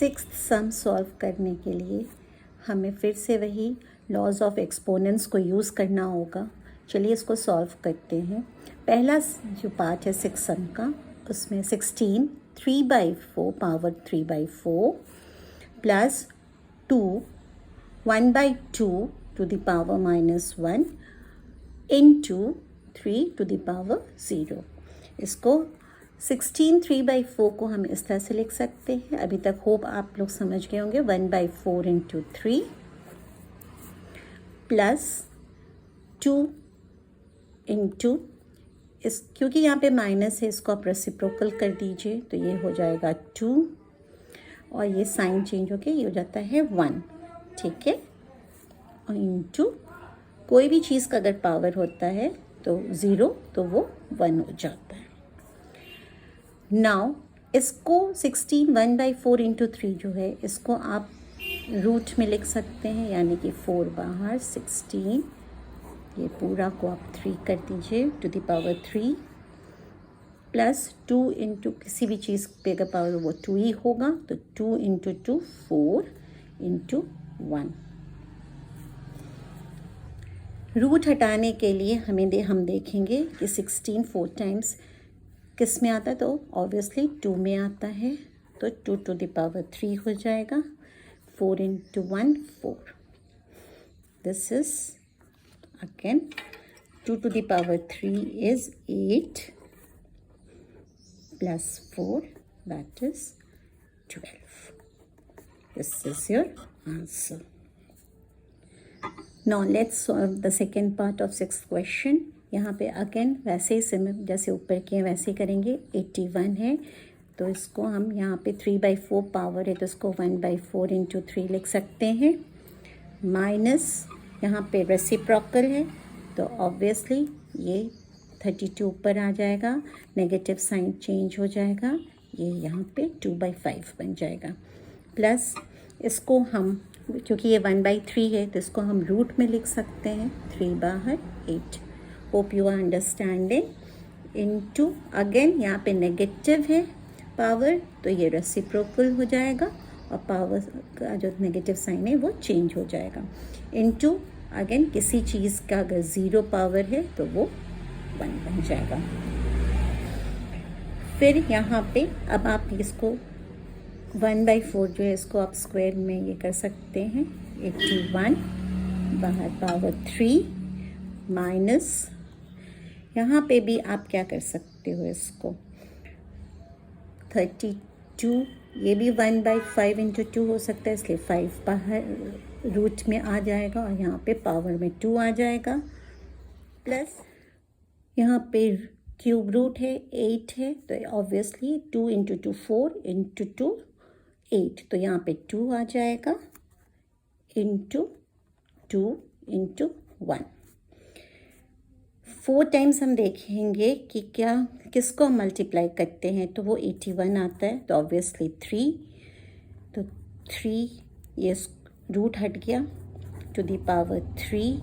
Sixth sum solve करने के लिए हमें फिर से वही लॉज ऑफ एक्सपोनेंट्स को यूज़ करना होगा। चलिए इसको सॉल्व करते हैं। पहला जो पार्ट है सिक्स सम का, उसमें 16 3/4 power 3/4 plus 2 1/2 to the power -1 into 3 to the power 0। इसको 16 3/4 को हम इस तरह से लिख सकते हैं। अभी तक होप आप लोग समझ गए होंगे। 1/4 इंटू 3 प्लस 2 इंटू इस, क्योंकि यहाँ पे माइनस है, इसको आप रेसिप्रोकल कर दीजिए तो ये हो जाएगा 2 और ये साइन चेंज होके ये हो जाता है 1। ठीक है, और इंटू कोई भी चीज़ का अगर पावर होता है तो 0 तो वो 1 हो जाता है। नाउ इसको 16 1/4 इंटू 3 जो है इसको आप रूट में लिख सकते हैं, यानी कि 4 बाहर 16, ये पूरा को आप 3 कर दीजिए to the power 3 plus 2 into किसी भी चीज़ पे का पावर वो 2 ही होगा, तो 2 इंटू 2 4 इंटू 1। रूट हटाने के लिए हम देखेंगे कि 16 4 टाइम्स किस में आता है, तो ऑब्वियसली 2 में आता है, तो 2 टू द पावर 3 हो जाएगा। 4 into 1 4। This is again 2 to the power 3 is 8 plus 4 that is 12। This is your answer. Now let's solve the second part of sixth question. यहाँ पे अगेन वैसे ही सिमिलर जैसे ऊपर किए वैसे ही करेंगे। 81 है तो इसको हम यहाँ पे 3/4 पावर है तो इसको 1/4 इंटू 3 लिख सकते हैं। माइनस यहाँ पे रेसिप्रोकल है तो ऑब्वियसली ये 32 ऊपर आ जाएगा, नेगेटिव साइन चेंज हो जाएगा, ये यहाँ पे 2/5 बन जाएगा। प्लस इसको हम, क्योंकि ये 1/3 है तो इसको हम रूट में लिख सकते हैं, 3 बाहर 8। Hope you are understanding. Into again यहाँ पे नेगेटिव है पावर तो ये रेसिप्रोकल हो जाएगा और पावर का जो नेगेटिव साइन है वो चेंज हो जाएगा। इनटू अगेन किसी चीज़ का अगर 0 पावर है तो वो 1 बन जाएगा। फिर यहाँ पे अब आप इसको 1/4 जो है इसको आप स्क्वायर में ये कर सकते हैं। 81 बाहर पावर 3 माइनस यहाँ पे भी आप क्या कर सकते हो, इसको 32, ये भी 1/5 इंटू 2 हो सकता है, इसलिए 5 बाहर रूट में आ जाएगा और यहाँ पे पावर में 2 आ जाएगा। प्लस यहाँ पे क्यूब रूट है 8 है तो ऑब्वियसली 2 इंटू 2 4 इंटू 2 8, तो यहाँ पे 2 आ जाएगा इंटू 2 इंटू 1। 4 टाइम्स हम देखेंगे कि क्या किसको मल्टीप्लाई करते हैं तो वो 81 आता है, तो ऑब्वियसली 3, तो 3 ये रूट हट गया to the power 3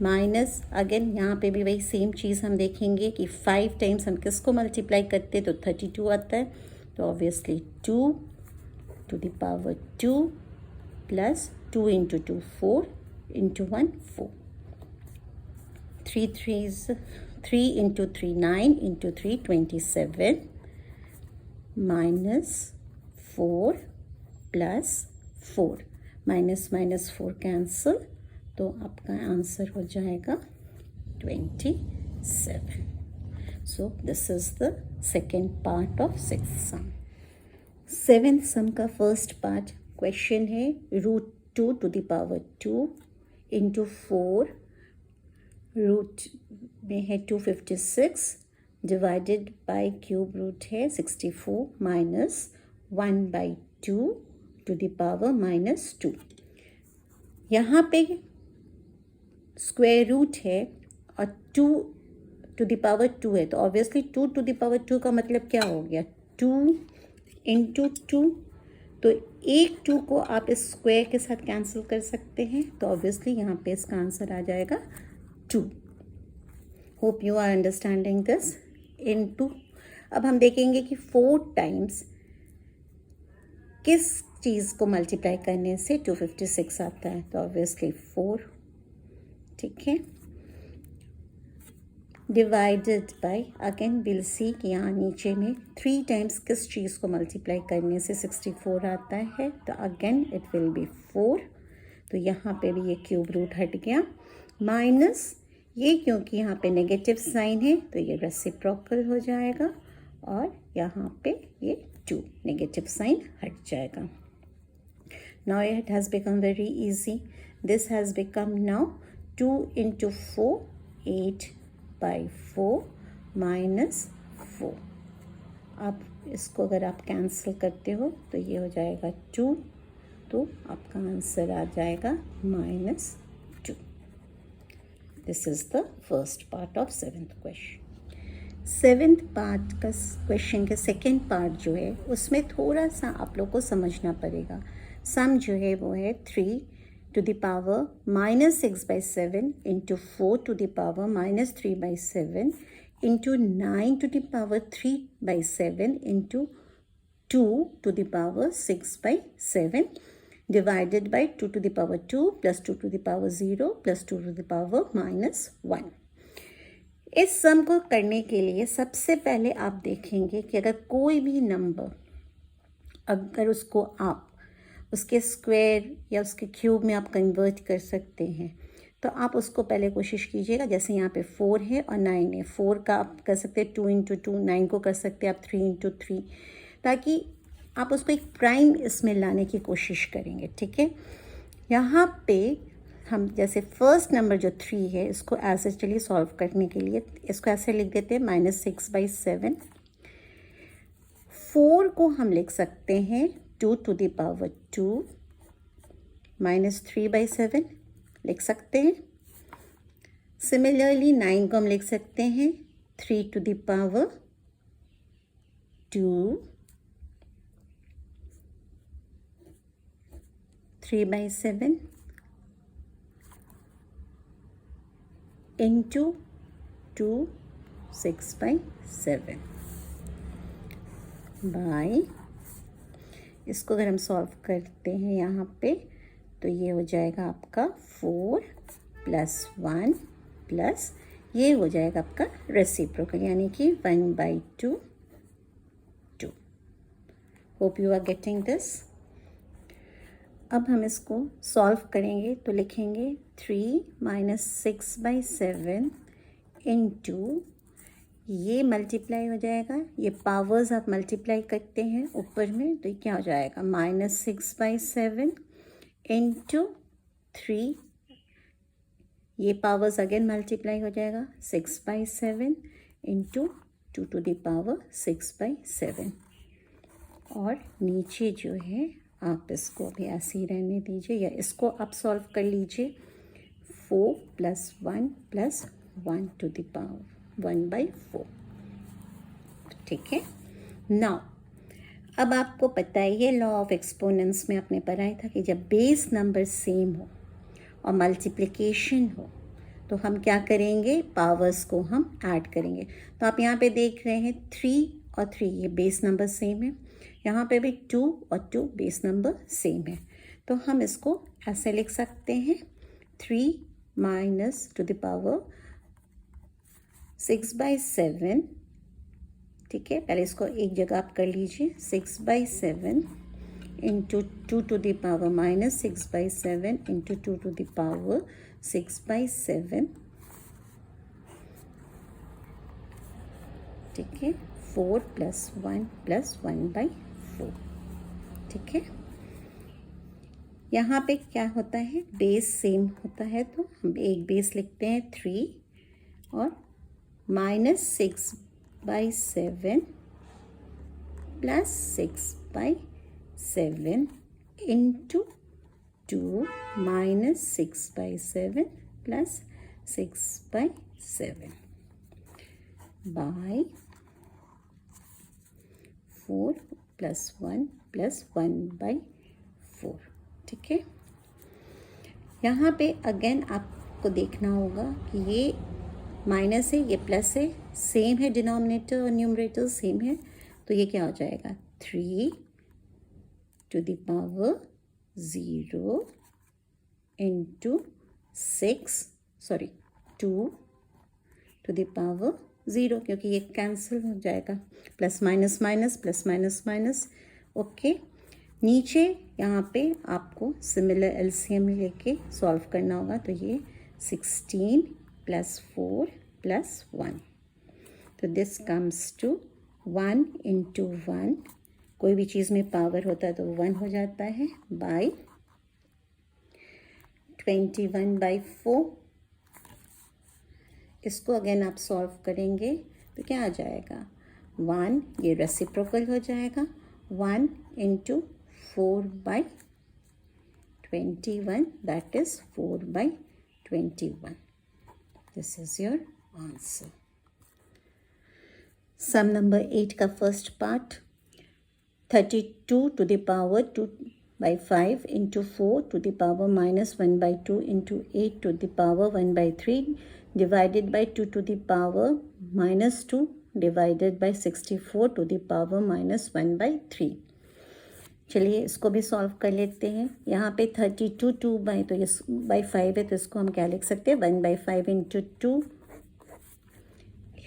minus again यहाँ पे भी वही सेम चीज़ हम देखेंगे कि 5 टाइम्स हम किसको मल्टीप्लाई करते हैं तो 32 आता है, तो obviously 2 to the power 2 plus 2 into 2 4 into 1 4। 3 into 3 9 into 3 27 minus 4 plus 4, minus minus 4 cancel, तो आपका आंसर हो जाएगा 27। So this is the second part of sixth sum. Seventh sum का फर्स्ट पार्ट क्वेश्चन है √2 to the power 2 into 4, root में है 256 divided by cube root है 64 minus 1/2 to the power -2। यहाँ पे स्क्वायर रूट है और 2 टू द पावर 2 है, तो ऑब्वियसली 2 टू द पावर 2 का मतलब क्या हो गया, 2 इंटू 2, तो एक 2 को आप इस स्क्वायर के साथ कैंसिल कर सकते हैं, तो ऑब्वियसली यहाँ पे इसका आंसर आ जाएगा 2। Hope you are understanding this. Into अब हम देखेंगे कि 4 टाइम्स किस चीज़ को मल्टीप्लाई करने से 256 आता है? तो ऑब्वियसली 4, ठीक है। Divided by, again will see कि यहाँ नीचे में 3 टाइम्स किस चीज़ को मल्टीप्लाई करने से 64 आता है? तो अगेन इट विल बी 4। तो यहाँ पे भी ये क्यूब रूट हट गया, माइनस ये क्योंकि यहाँ पे नेगेटिव साइन है तो ये रेसिप्रोकल हो जाएगा, और यहाँ पे ये 2 नेगेटिव साइन हट जाएगा। Now it has become very easy. This has become now 2 into 4, 8 by 4 minus 4. अब इसको अगर आप कैंसिल करते हो तो ये हो जाएगा 2, तो आपका आंसर आ जाएगा -2. This is the first part of 7th question. 7th part का क्वेश्चन के सेकेंड पार्ट जो है उसमें थोड़ा सा आप लोग को समझना पड़ेगा। सम जो है वो है 3 to the power -6/7 into 4 to the power -3/7 into 9 to the power 3/7 into 2 to the power 6/7 divided by 2 to the power 2 plus 2 to the power 0 plus 2 to the power -1। इस सम को करने के लिए सबसे पहले आप देखेंगे कि अगर कोई भी नंबर, अगर उसको आप उसके स्क्वायर या उसके क्यूब में आप कन्वर्ट कर सकते हैं तो आप उसको पहले कोशिश कीजिएगा। जैसे यहाँ पे 4 है और 9 है, 4 का आप कर सकते हैं 2 into 2, 9 को कर सकते हैं आप 3 into 3, ताकि आप उसको एक प्राइम इसमें लाने की कोशिश करेंगे, ठीक है। यहाँ पे हम जैसे फर्स्ट नंबर जो 3 है इसको ऐसे चलिए सॉल्व करने के लिए इसको ऐसे लिख देते हैं -6/7। 4 को हम लिख सकते हैं 2 to the power 2 -3/7 लिख सकते हैं। सिमिलरली 9 को हम लिख सकते हैं 3 to the power 2 3/7 into 2 6/7 bye, इसको अगर हम सॉल्व करते हैं यहाँ पे तो ये हो जाएगा आपका 4 + 1 प्लस ये हो जाएगा आपका रेसिप्रोकल यानी कि 1/2 2। Hope you are getting this. अब हम इसको सॉल्व करेंगे तो लिखेंगे 3 - 6/7 इंटू, ये मल्टीप्लाई हो जाएगा, ये पावर्स आप मल्टीप्लाई करते हैं ऊपर में तो ये क्या हो जाएगा -6/7 इंटू 3, ये पावर्स अगेन मल्टीप्लाई हो जाएगा 6/7 इंटू 2 to the power 6/7, और नीचे जो है आप इसको भी ऐसे ही रहने दीजिए या इसको आप सॉल्व कर लीजिए 4 + 1 + 1 to the power 1/4, ठीक है। नाउ अब आपको पता है ये लॉ ऑफ एक्सपोनेंट्स में आपने पढ़ा था कि जब बेस नंबर सेम हो और मल्टीप्लिकेशन हो तो हम क्या करेंगे, पावर्स को हम ऐड करेंगे। तो आप यहाँ पे देख रहे हैं 3 और 3 ये बेस नंबर सेम है, यहाँ पे भी 2 और 2 बेस नंबर सेम है, तो हम इसको ऐसे लिख सकते हैं 3 - to the power 6/7, ठीक है। पहले इसको एक जगह आप कर लीजिए 6/7 into 2 to the power -6/7 into 2 to the power 6/7, ठीक है। 4 + 1 + 1/4, ठीक है। यहाँ पे क्या होता है, बेस सेम होता है तो हम एक बेस लिखते हैं 3 और -6/7 + 6/7 इंटू 2 -6/7 + 6/7 बाय 4 + 1 + 1/4, ठीक है। यहाँ पे अगेन आपको देखना होगा कि ये माइनस है ये प्लस है, सेम है डिनोमिनेटर और न्यूमरेटर सेम है, तो ये क्या हो जाएगा 3 to the power 0 into 2 to the power 0, क्योंकि ये कैंसिल हो जाएगा, plus minus minus plus minus minus. Okay, नीचे यहाँ पे आपको सिमिलर एलसीएम लेके सॉल्व करना होगा। तो ये 16 + 4 + 1, तो दिस कम्स टू 1 × 1, कोई भी चीज़ में पावर होता है तो 1 हो जाता है, बाई 21/4। इसको अगेन आप सॉल्व करेंगे तो क्या आ जाएगा, 1, ये रेसिप्रोकल हो जाएगा, 1 × 4/21, that is 4/21। This is your answer. Sum number 8 का first part, 32 to the power 2/5 into 4 to the power -1/2 into 8 to the power 1/3 divided by 2 to the power -2 divided by 64 to the power -1/3। चलिए इसको भी solve कर लेते हैं। यहाँ पे 32 2/, तो ये /5 है, तो इसको हम क्या लिख सकते हैं, 1/5 into 2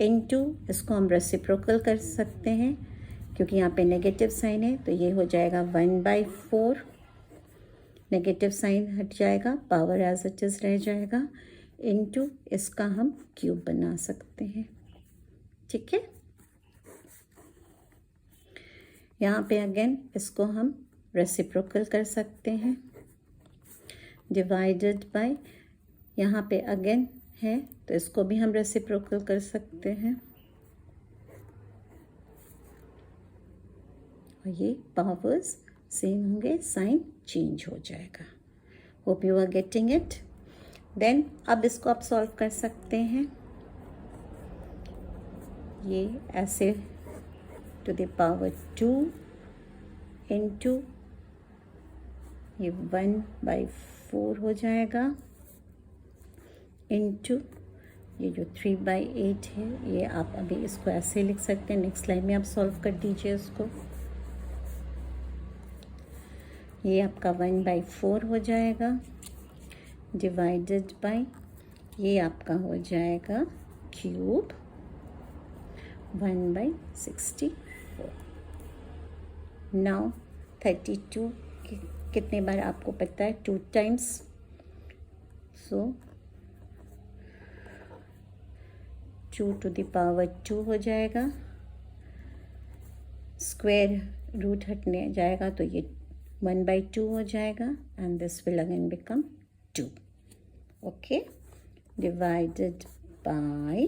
into, इसको हम रेसिप्रोकल कर सकते हैं क्योंकि यहाँ पे नेगेटिव साइन है, तो ये हो जाएगा 1/4, नेगेटिव साइन हट जाएगा, पावर एज इट इज़ रह जाएगा, इनटू इसका हम क्यूब बना सकते हैं। ठीक है, यहाँ पे अगेन इसको हम रेसिप्रोकल कर सकते हैं, डिवाइडेड बाय, यहाँ पे अगेन है तो इसको भी हम रेसिप्रोकल कर सकते हैं, और ये पावर्स सेम होंगे, साइन चेंज हो जाएगा। Hope you are getting it. Then अब इसको आप सॉल्व कर सकते हैं, ये ऐसे टू द पावर 2 इंटू ये 1/4 हो जाएगा, इंटू ये जो 3/8 है, ये आप अभी इसको ऐसे लिख सकते हैं, नेक्स्ट लाइन में आप सॉल्व कर दीजिए इसको। ये आपका 1/4 हो जाएगा, डिवाइडेड बाय, ये आपका हो जाएगा क्यूब 1/64। नाउ 32 कितने बार आपको पता है, 2 times, so 2 to the power 2 हो जाएगा, स्क्वायर रूट हटने जाएगा तो ये 1/2 हो जाएगा, and this will again become 2। Okay, divided by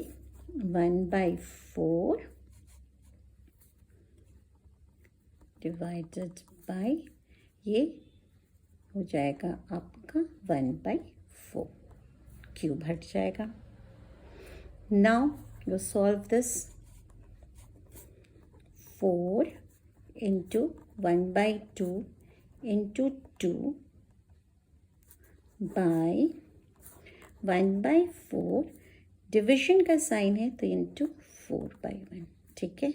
1/4 divided by, ये हो जाएगा आपका 1/4, क्यूब हट जाएगा। Now you solve this, 4 into 1/2 into 2 by 1/4, division का साइन है तो इंटू 4/1। ठीक है,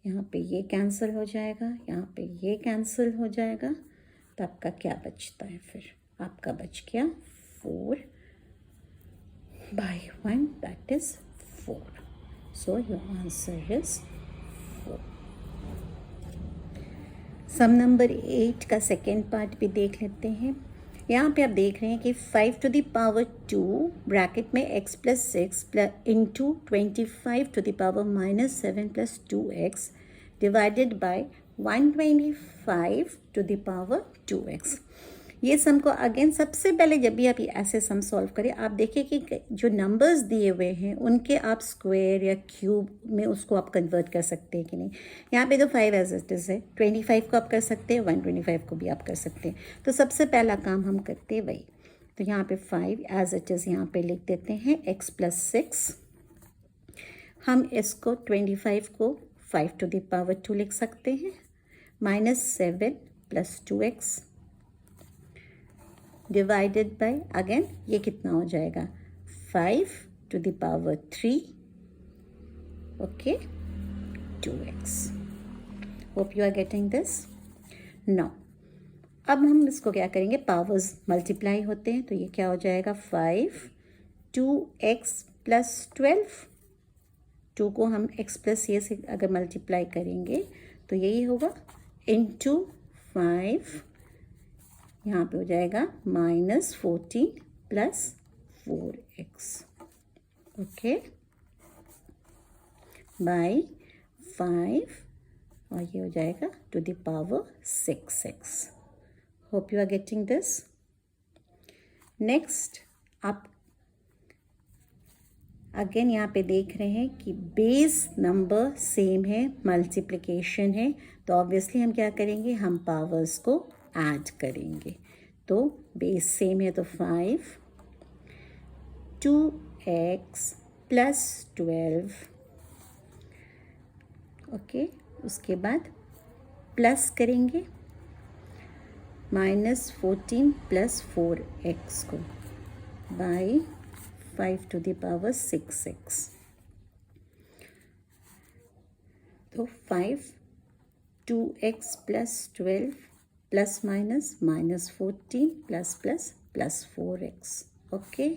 यहाँ पे ये कैंसिल हो जाएगा, यहाँ पे ये कैंसिल हो जाएगा, तो आपका क्या बचता है, फिर आपका बच गया 4/1, that is 4। So your answer is 4। Sum number 8 का सेकेंड पार्ट भी देख लेते हैं। यहाँ पे आप देख रहे हैं कि 5 to the power 2 ब्रैकेट में x + 6 into 25 to the power -7 + 2x divided by 125 to the power 2x। ये सम को अगेन सबसे पहले जब भी आप ये ऐसे सम सॉल्व करें, आप देखिए कि जो नंबर्स दिए हुए हैं उनके आप स्क्वायर या क्यूब में उसको आप कन्वर्ट कर सकते हैं कि नहीं। यहाँ पे तो 5 एज इट इज़ है, 25 को आप कर सकते हैं, 125 को भी आप कर सकते हैं। तो सबसे पहला काम हम करते हैं वही, तो यहाँ पे 5 एज इट इज़ यहाँ पे लिख देते हैं, x + 6, हम इसको 25 को 5 to the power 2 लिख सकते हैं, -7 + 2x डिवाइडेड बाय, अगेन ये कितना हो जाएगा, 5 to the power 3, okay, 2x। Hope you are getting this. Now अब हम इसको क्या करेंगे, पावर्स मल्टीप्लाई होते हैं, तो ये क्या हो जाएगा 5 2x प्लस 12, 2 को हम x प्लस ये से अगर मल्टीप्लाई करेंगे तो यही होगा इंटू 5, यहाँ पे हो जाएगा -14 प्लस 4x, ओके, बाय 5, और ये हो जाएगा to the power 6x। Hope you are getting this. Next आप अगेन यहाँ पे देख रहे हैं कि बेस नंबर सेम है, मल्टीप्लिकेशन है, तो ऑब्वियसली हम क्या करेंगे, हम पावर्स को ऐड करेंगे। तो बेस सेम है तो 5 2x प्लस 12, ओके, उसके बाद प्लस करेंगे -14 प्लस 4x को bye 5 to the power 6x। तो 5 2x plus 12 plus minus -14 plus plus plus 4x, okay,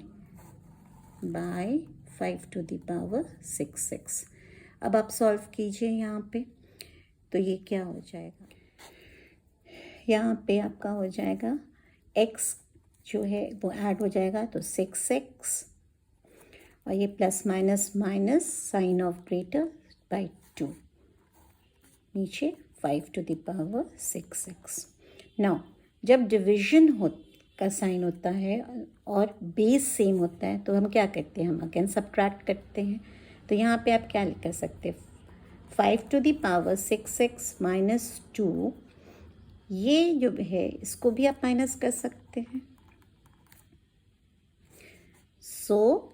by 5 to the power 6x। अब आप सॉल्व कीजिए यहाँ पे, तो ये क्या हो जाएगा, यहाँ पे आपका हो जाएगा x जो है वो ऐड हो जाएगा, तो 6x, और ये plus minus minus sign of greater by 2, नीचे 5 to the power 6x। Now जब डिवीजन का साइन होता है और बेस सेम होता है तो हम क्या करते हैं, हम अगेन सब्ट्रैक्ट करते हैं। तो यहाँ पे आप क्या कर सकते हैं, 5 to the power 6x minus 2, ये जो है इसको भी आप माइनस कर सकते हैं। सो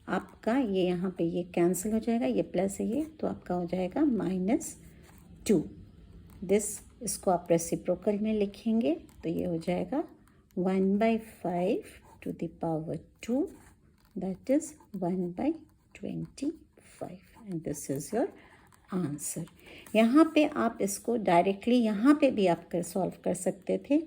आपका ये यहाँ पे ये कैंसिल हो जाएगा, ये प्लस है ये, तो आपका हो जाएगा -2। इसको आप रेसिप्रोकल में लिखेंगे तो ये हो जाएगा 1/5 to the power 2, that is 1/25, and this is your answer. यहाँ पे आप इसको डायरेक्टली यहाँ पे भी आप सॉल्व कर सकते थे।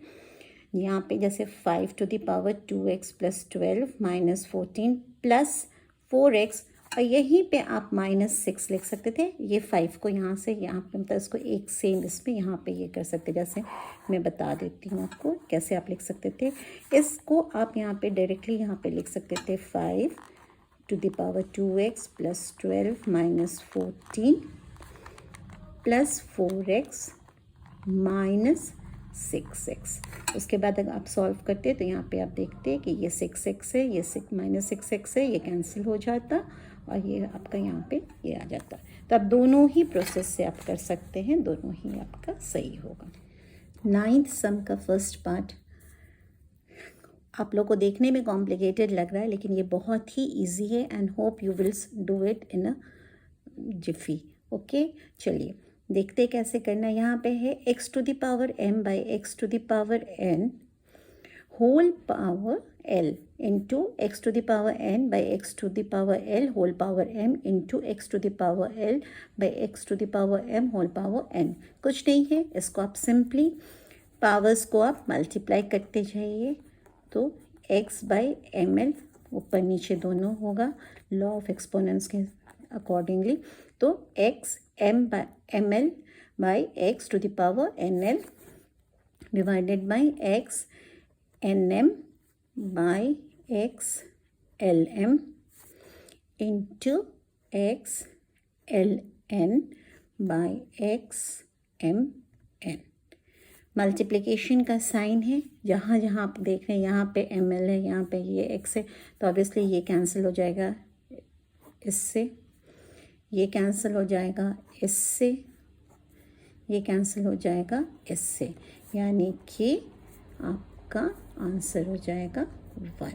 यहाँ पे जैसे 5 to the power 2x plus 12 -14 plus 4x, और यहीं पे आप -6 लिख सकते थे। ये 5 को यहाँ से यहाँ पे मतलब इसको एक सेम इसमें यहाँ पे ये कर सकते, जैसे मैं बता देती हूँ आपको कैसे आप लिख सकते थे। इसको आप यहाँ पे डायरेक्टली यहाँ पे लिख सकते थे 5 to the power 2x plus 12 -14 plus 4x minus 6x। उसके बाद अगर आप सॉल्व करते तो यहाँ पे आप देखते हैं कि ये 6x है, ये -6x है, ये कैंसिल हो जाता और ये आपका यहाँ पे ये आ जाता। तो आप दोनों ही प्रोसेस से आप कर सकते हैं, दोनों ही आपका सही होगा। 9th सम का फर्स्ट पार्ट आप लोग को देखने में कॉम्प्लिकेटेड लग रहा है, लेकिन ये बहुत ही इजी है and hope you will do it in a jiffy. Okay, चलिए देखते कैसे करना है। यहाँ पे है x to the power m by x to the power n whole power l into x to the power n by x to the power l whole power m into x to the power l by x to the power m whole power n। कुछ नहीं है, इसको आप simply powers को आप multiply करते जाइए, तो x बाई एम एल ऊपर नीचे दोनों होगा लॉ ऑफ एक्सपोनेंट्स के अकॉर्डिंगली। तो x m l by x to the power n l divided by x n m by x l m into x l n by x m n. Multiplication का sign है, जहाँ जहाँ आप देख रहे हैं यहाँ पे एम एल है, यहाँ पे ये x है, तो ऑब्वियसली ये कैंसिल हो जाएगा इससे, ये कैंसिल हो जाएगा इससे, ये कैंसिल हो जाएगा इससे, यानी कि आपका आंसर हो जाएगा 1।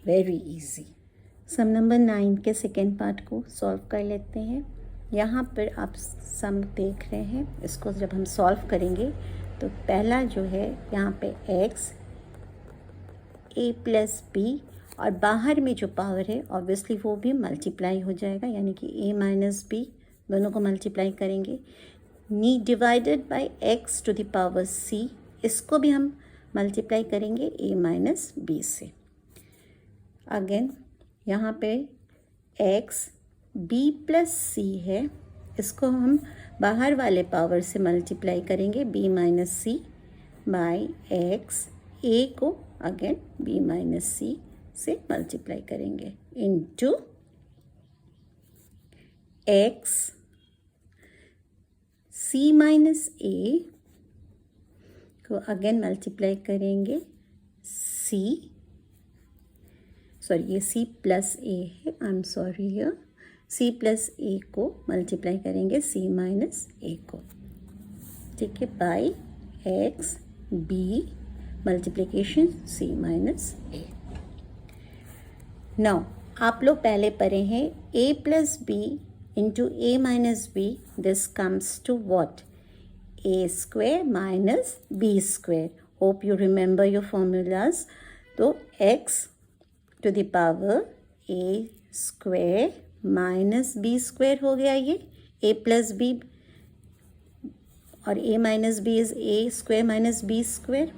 Very easy. सम नंबर 9 के सेकेंड पार्ट को सॉल्व कर लेते हैं। यहाँ पर आप सम देख रहे हैं, इसको जब हम सॉल्व करेंगे तो पहला जो है यहाँ पे x a प्लस बी, और बाहर में जो पावर है ऑब्वियसली वो भी मल्टीप्लाई हो जाएगा, यानी कि a माइनस बी दोनों को मल्टीप्लाई करेंगे। नी divided by x to the power c, इसको भी हम मल्टीप्लाई करेंगे a माइनस बी से। अगेन यहाँ पे x b प्लस c है, इसको हम बाहर वाले पावर से मल्टीप्लाई करेंगे b minus c by x, a को अगेन b माइनस सी से मल्टीप्लाई करेंगे into x c minus a को अगेन मल्टीप्लाई करेंगे c, सॉरी ये c प्लस a है, I am sorry here, c plus a को मल्टीप्लाई करेंगे c माइनस a को, ठीक है, by x b multiplication c minus a। Now आप लोग पहले पढ़े हैं a plus b into a minus b, this comes to what, a square minus b square. Hope you remember your formulas. तो x to the power a square minus b square हो गया ये a plus b, और a minus b is a square minus b square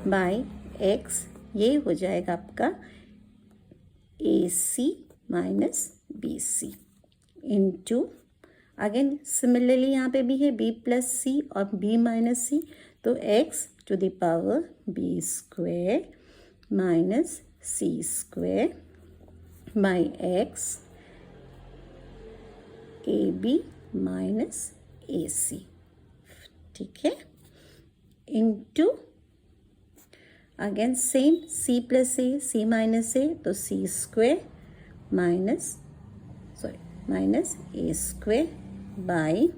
by x, ये हो जाएगा आपका ac minus bc into again similarly यहाँ पे भी है b प्लस सी और b माइनस सी, तो x to the power b square minus c square by x ab minus ac, ठीक है, into again same c plus a c minus a, तो c square minus minus a square by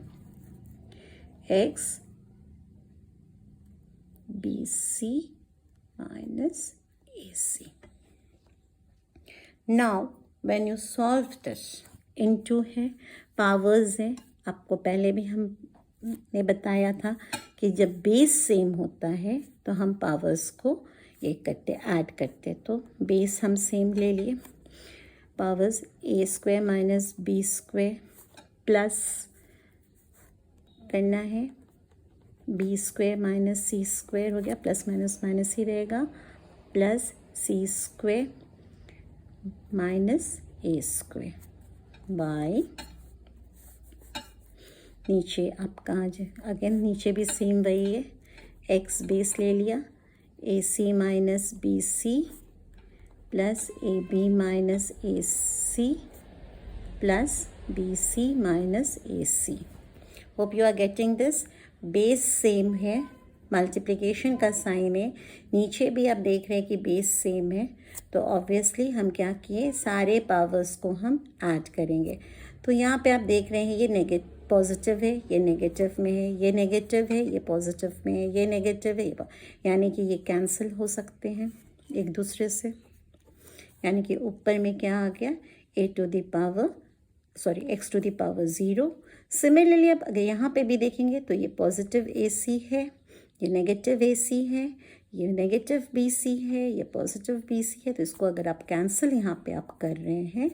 x bc minus ac. Now when you solve this into है, powers है, आपको पहले भी हमने बताया था कि जब बेस सेम होता है तो हम पावर्स को ये करते ऐड करते, तो बेस हम सेम ले लिए, powers a square minus b square plus करना है b square minus c square हो गया, प्लस माइनस माइनस ही रहेगा, plus c square minus a square by नीचे आपका आज अगेन नीचे भी सेम वही है, एक्स बेस ले लिया, A C minus B C plus A B minus A C plus B C minus A C. Hope you are getting this. Base same है, मल्टीप्लिकेशन का साइन है, नीचे भी आप देख रहे हैं कि बेस सेम है, तो ऑब्वियसली हम क्या किए, सारे पावर्स को हम ऐड करेंगे। तो यहाँ पे आप देख रहे हैं ये पॉजिटिव है, ये नेगेटिव में है, ये नेगेटिव है, ये पॉजिटिव में है, ये नेगेटिव है, यानी कि ये कैंसिल हो सकते हैं एक दूसरे से, यानी कि ऊपर में क्या आ गया, एक्स टू द पावर 0। सिमिलरली अब अगर यहाँ पे भी देखेंगे तो ये पॉजिटिव ए सी है, ये नेगेटिव ए सी है, ये नेगेटिव बी सी है, ये पॉजिटिव बी सी है, तो इसको अगर आप कैंसिल यहाँ पे आप कर रहे हैं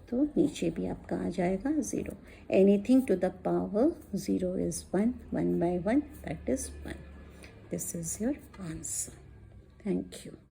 तो नीचे भी आपका आ जाएगा 0। Anything to the power 0 is 1, 1 by 1 that is 1। This is your answer. Thank you.